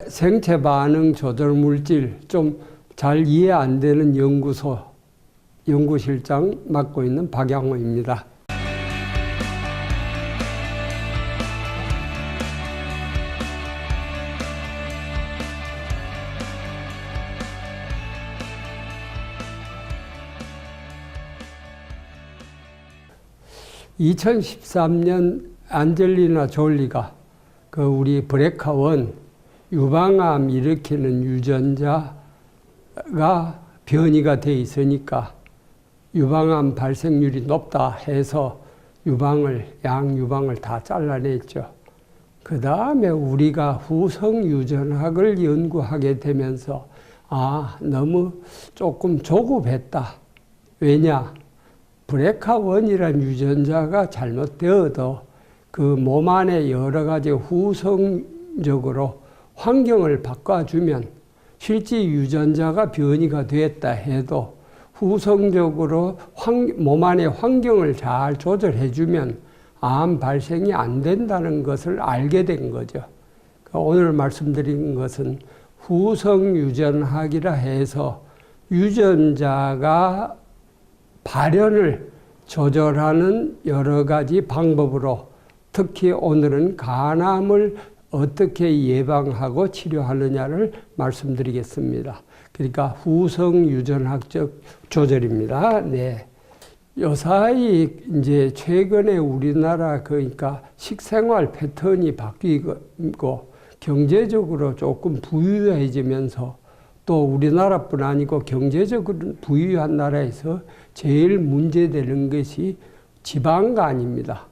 생체 반응 조절 물질 좀 잘 이해 안 되는 연구실장 맡고 있는 박양호입니다. (2013년) 안젤리나 졸리가 우리 브레카1 유방암 일으키는 유전자가 변이가 돼 있으니까 유방암 발생률이 높다 해서 양유방을 다 잘라냈죠. 그 다음에 우리가 후성 유전학을 연구하게 되면서 너무 조금 조급했다. 왜냐? 브레카1이라는 유전자가 잘못되어도 그 몸 안에 여러 가지 후성적으로 환경을 바꿔주면 실제 유전자가 변이가 됐다 해도 후성적으로 몸 안의 환경을 잘 조절해주면 암 발생이 안 된다는 것을 알게 된 거죠. 오늘 말씀드린 것은 후성 유전학이라 해서 유전자가 발현을 조절하는 여러 가지 방법으로 특히 오늘은 간암을 어떻게 예방하고 치료하느냐를 말씀드리겠습니다. 그러니까 후성 유전학적 조절입니다. 네. 요사이 이제 최근에 우리나라 그러니까 식생활 패턴이 바뀌고 경제적으로 조금 부유해지면서 또 우리나라뿐 아니고 경제적으로 부유한 나라에서 제일 문제되는 것이 지방간입니다.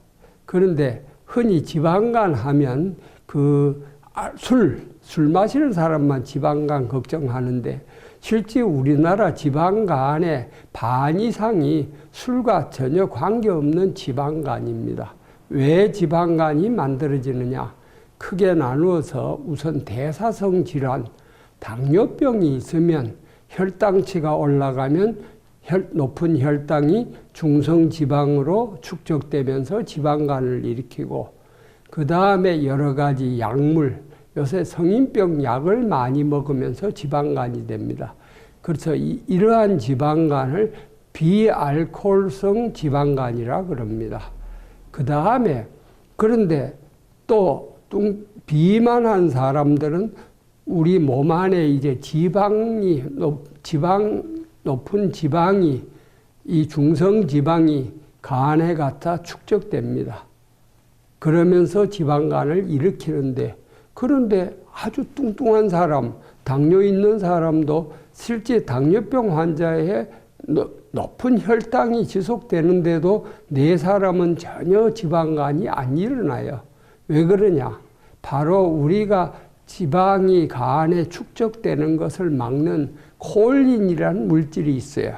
그런데 흔히 지방간 하면 술 마시는 사람만 지방간 걱정하는데 실제 우리나라 지방간의 반 이상이 술과 전혀 관계없는 지방간입니다. 왜 지방간이 만들어지느냐? 크게 나누어서 우선 대사성 질환, 당뇨병이 있으면 혈당치가 올라가면 높은 혈당이 중성지방으로 축적되면서 지방간을 일으키고 그 다음에 여러 가지 약물, 요새 성인병 약을 많이 먹으면서 지방간이 됩니다. 그래서 이러한 지방간을 비알코올성 지방간이라 그럽니다. 그 다음에 그런데 또 비만한 사람들은 우리 몸 안에 이제 높은 지방이 이 중성지방이 간에 갖다 축적됩니다. 그러면서 지방간을 일으키는데 그런데 아주 뚱뚱한 사람, 당뇨 있는 사람도 실제 당뇨병 환자의 높은 혈당이 지속되는데도 네 사람은 전혀 지방간이 안 일어나요. 왜 그러냐? 바로 우리가 지방이 간에 축적되는 것을 막는 콜린이라는 물질이 있어요.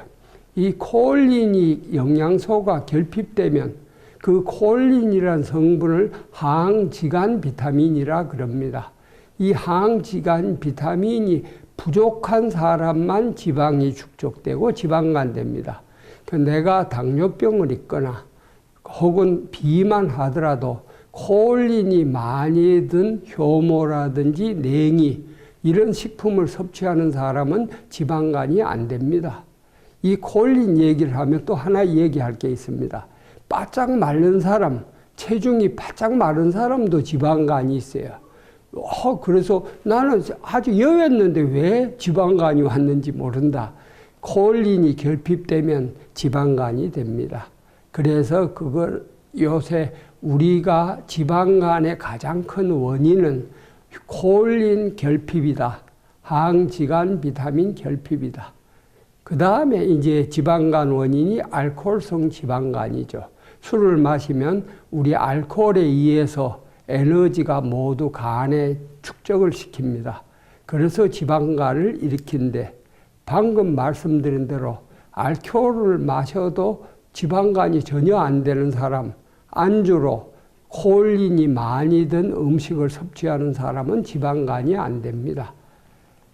이 콜린이 영양소가 결핍되면 그 콜린이라는 성분을 항지간 비타민이라 그럽니다. 이 항지간 비타민이 부족한 사람만 지방이 축적되고 지방간 됩니다. 내가 당뇨병을 있거나 혹은 비만하더라도 콜린이 많이 든 효모라든지 냉이 이런 식품을 섭취하는 사람은 지방간이 안 됩니다. 이 콜린 얘기를 하면 또 하나 얘기할 게 있습니다. 바짝 마른 사람, 체중이 바짝 마른 사람도 지방간이 있어요. 그래서 나는 아주 여였는데 왜 지방간이 왔는지 모른다. 콜린이 결핍되면 지방간이 됩니다. 그래서 그걸 요새 우리가 지방간의 가장 큰 원인은 콜린 결핍이다. 항지간 비타민 결핍이다. 그 다음에 이제 지방간 원인이 알코올성 지방간이죠. 술을 마시면 우리 알코올에 의해서 에너지가 모두 간에 축적을 시킵니다. 그래서 지방간을 일으킨데 방금 말씀드린 대로 알코올을 마셔도 지방간이 전혀 안 되는 사람, 안주로 콜린이 많이 든 음식을 섭취하는 사람은 지방간이 안 됩니다.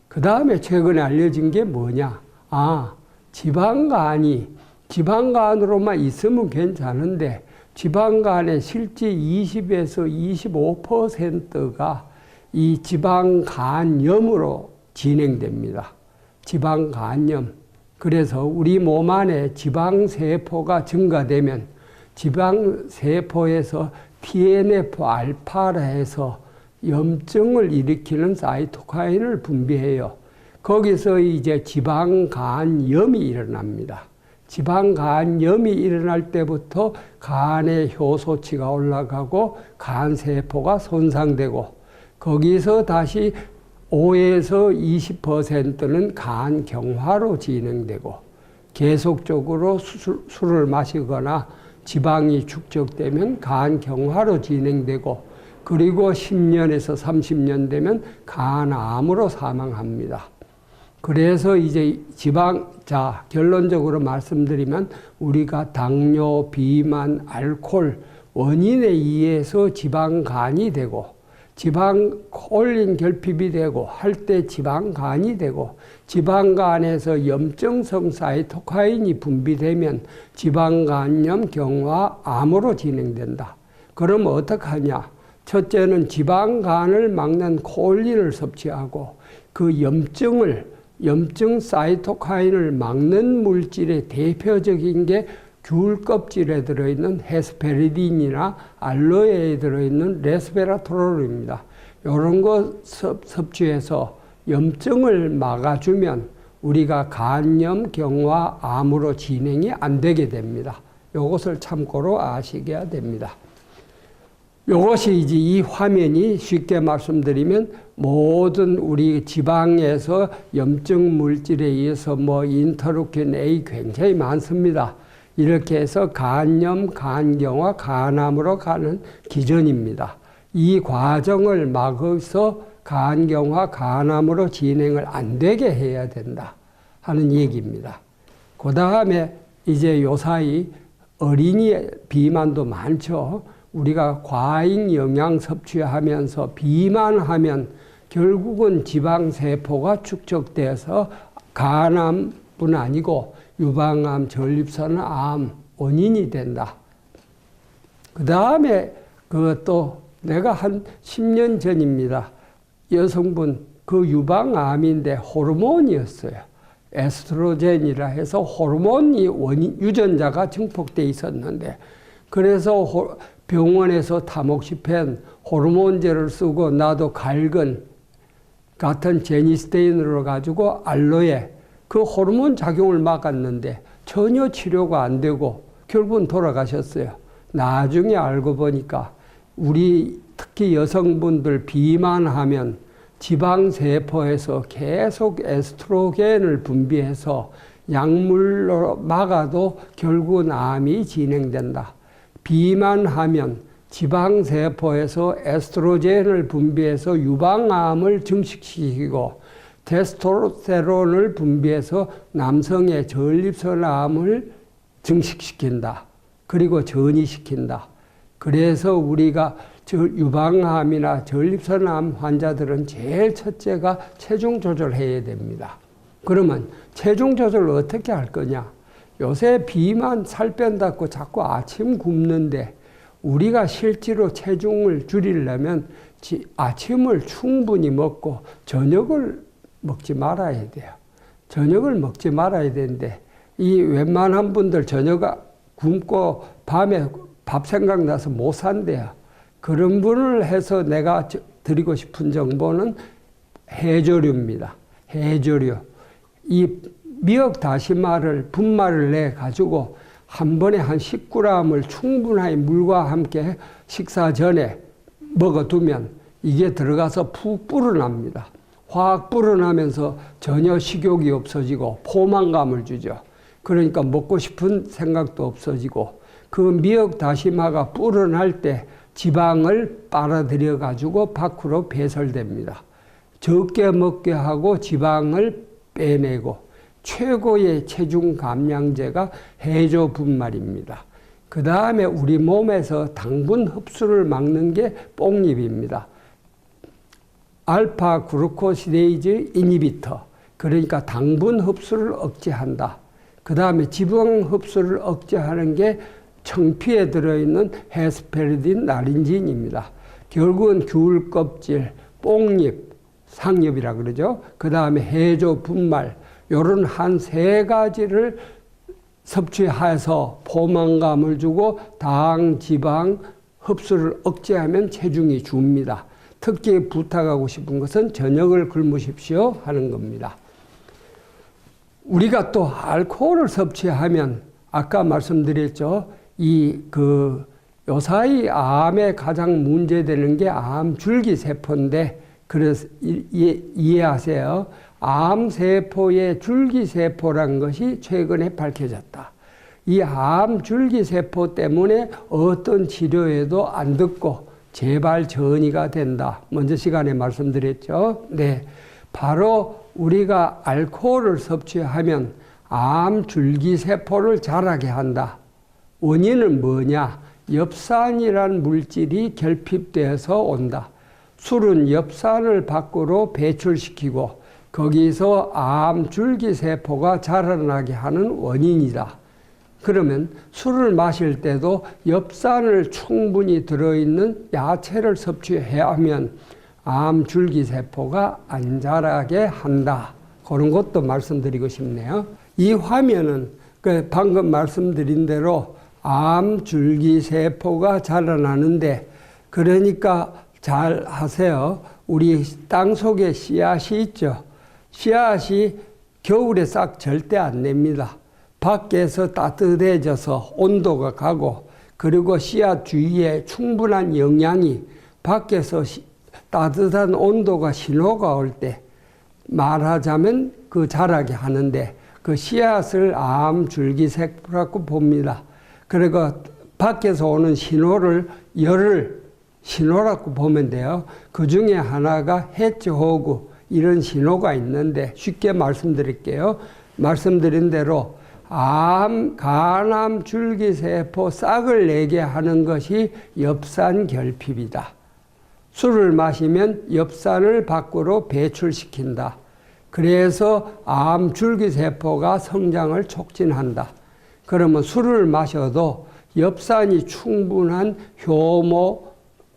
그 다음에 최근에 알려진 게 뭐냐? 지방간으로만 있으면 괜찮은데 지방간의 실제 20에서 25%가 이 지방간염으로 진행됩니다. 지방간염. 그래서 우리 몸 안에 지방세포가 증가되면 지방세포에서 TNF-알파라 해서 염증을 일으키는 사이토카인을 분비해요. 거기서 이제 지방간염이 일어납니다. 지방간염이 일어날 때부터 간의 효소치가 올라가고 간세포가 손상되고 거기서 다시 5에서 20%는 간경화로 진행되고 계속적으로 술을 마시거나 지방이 축적되면 간경화로 진행되고 그리고 10년에서 30년 되면 간암으로 사망합니다. 그래서 이제 결론적으로 말씀드리면 우리가 당뇨, 비만, 알코올 원인에 의해서 지방간이 되고 지방콜린 결핍이 되고 할 때 지방간이 되고 지방간에서 염증성 사이토카인이 분비되면 지방간염, 경화, 암으로 진행된다. 그럼 어떡하냐? 첫째는 지방간을 막는 콜린을 섭취하고 그 염증 사이토카인을 막는 물질의 대표적인 게 귤 껍질에 들어있는 헤스페리딘이나 알로에에 들어있는 레스베라트롤입니다. 이런 거 섭취해서 염증을 막아주면 우리가 간염, 경화, 암으로 진행이 안 되게 됩니다. 이것을 참고로 아시게 됩니다. 이것이 이제 이 화면이 쉽게 말씀드리면 모든 우리 지방에서 염증 물질에 의해서 인터루킨 A 굉장히 많습니다. 이렇게 해서 간염, 간경화, 간암으로 가는 기전입니다. 이 과정을 막아서 간경화, 간암으로 진행을 안 되게 해야 된다 하는 얘기입니다. 그 다음에 이제 요사이 어린이 비만도 많죠. 우리가 과잉 영양 섭취하면서 비만하면 결국은 지방세포가 축적돼서 간암뿐 아니고 유방암, 전립선암 원인이 된다. 그 다음에 그것도 내가 한 10년 전입니다. 여성분 그 유방암인데 호르몬이었어요. 에스트로겐이라 해서 호르몬이 유전자가 증폭돼 있었는데 그래서 병원에서 타목시펜 호르몬제를 쓰고 나도 갈근 같은 제니스테인으로 가지고 알로에 그 호르몬 작용을 막았는데 전혀 치료가 안 되고 결국은 돌아가셨어요. 나중에 알고 보니까 우리 특히 여성분들 비만하면 지방세포에서 계속 에스트로겐을 분비해서 약물로 막아도 결국은 암이 진행된다. 비만하면 지방세포에서 에스트로겐을 분비해서 유방암을 증식시키고 테스토스테론을 분비해서 남성의 전립선암을 증식시킨다. 그리고 전이시킨다. 그래서 우리가 유방암이나 전립선암 환자들은 제일 첫째가 체중 조절해야 됩니다. 그러면 체중 조절을 어떻게 할 거냐? 요새 비만 살 뺀다고 자꾸 아침 굶는데 우리가 실제로 체중을 줄이려면 아침을 충분히 먹고 저녁을 먹지 말아야 돼요. 저녁을 먹지 말아야 되는데 이 웬만한 분들 저녁 굶고 밤에 밥 생각나서 못 산대요. 그런 분을 해서 내가 드리고 싶은 정보는 해조류입니다. 해조류. 이 미역 다시마를 분말을 내 가지고 한 번에 한 10g을 충분히 물과 함께 식사 전에 먹어두면 이게 들어가서 푹 불어납니다. 확 불어나면서 전혀 식욕이 없어지고 포만감을 주죠. 그러니까 먹고 싶은 생각도 없어지고 그 미역 다시마가 불어날 때 지방을 빨아들여 가지고 밖으로 배설됩니다. 적게 먹게 하고 지방을 빼내고 최고의 체중 감량제가 해조 분말입니다. 그 다음에 우리 몸에서 당분 흡수를 막는 게 뽕잎입니다. 알파 글루코시데이즈 이니비터, 그러니까 당분 흡수를 억제한다. 그 다음에 지방 흡수를 억제하는 게 청피에 들어있는 헤스페리딘 나린진입니다. 결국은 귤 껍질, 뽕잎, 상엽이라 그러죠. 그 다음에 해조, 분말, 요런 한 3가지를 섭취해서 포만감을 주고 당, 지방 흡수를 억제하면 체중이 줍니다. 특히 부탁하고 싶은 것은 저녁을 굶으십시오 하는 겁니다. 우리가 또 알코올을 섭취하면 아까 말씀드렸죠. 요사이 암에 가장 문제되는 게 암 줄기세포인데, 그래서 이해하세요. 암세포의 줄기세포란 것이 최근에 밝혀졌다. 이 암 줄기세포 때문에 어떤 치료에도 안 듣고 재발 전이가 된다. 먼저 시간에 말씀드렸죠. 네, 바로 우리가 알코올을 섭취하면 암 줄기세포를 자라게 한다. 원인은 뭐냐? 엽산이란 물질이 결핍돼서 온다. 술은 엽산을 밖으로 배출시키고 거기서 암 줄기세포가 자라나게 하는 원인이다. 그러면 술을 마실 때도 엽산을 충분히 들어있는 야채를 섭취해야 하면 암 줄기세포가 안 자라게 한다. 그런 것도 말씀드리고 싶네요. 이 화면은 방금 말씀드린 대로 암 줄기세포가 자라나는데, 그러니까 잘 하세요. 우리 땅 속에 씨앗이 있죠. 씨앗이 겨울에 싹 절대 안 냅니다. 밖에서 따뜻해져서 온도가 가고, 그리고 씨앗 주위에 충분한 영양이 밖에서 따뜻한 온도가 신호가 올 때, 말하자면 자라게 하는데, 그 씨앗을 암 줄기세포라고 봅니다. 그리고 밖에서 오는 신호를 열을 신호라고 보면 돼요. 그 중에 하나가 해저호구, 이런 신호가 있는데 쉽게 말씀드릴게요. 말씀드린 대로 간암 줄기세포 싹을 내게 하는 것이 엽산 결핍이다. 술을 마시면 엽산을 밖으로 배출시킨다. 그래서 암 줄기세포가 성장을 촉진한다. 그러면 술을 마셔도 엽산이 충분한 효모,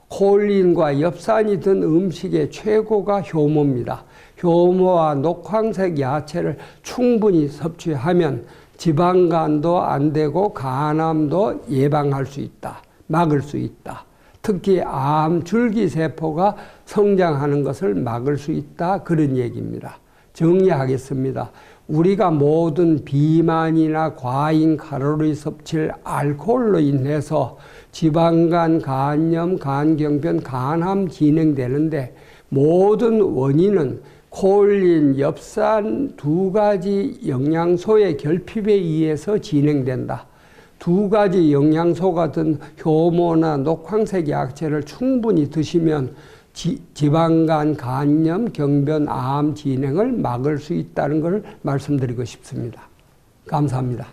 콜린과 엽산이 든 음식의 최고가 효모입니다. 효모와 녹황색 야채를 충분히 섭취하면 지방간도 안 되고 간암도 예방할 수 있다. 막을 수 있다. 특히 암 줄기세포가 성장하는 것을 막을 수 있다. 그런 얘기입니다. 정리하겠습니다. 우리가 모든 비만이나 과잉 칼로리 섭취를 알코올로 인해서 지방간, 간염, 간경변, 간암 진행되는데, 모든 원인은 콜린, 엽산 2가지 영양소의 결핍에 의해서 진행된다. 2가지 영양소가 든 효모나 녹황색 야채를 충분히 드시면 지방간, 간염, 경변, 암 진행을 막을 수 있다는 것을 말씀드리고 싶습니다. 감사합니다.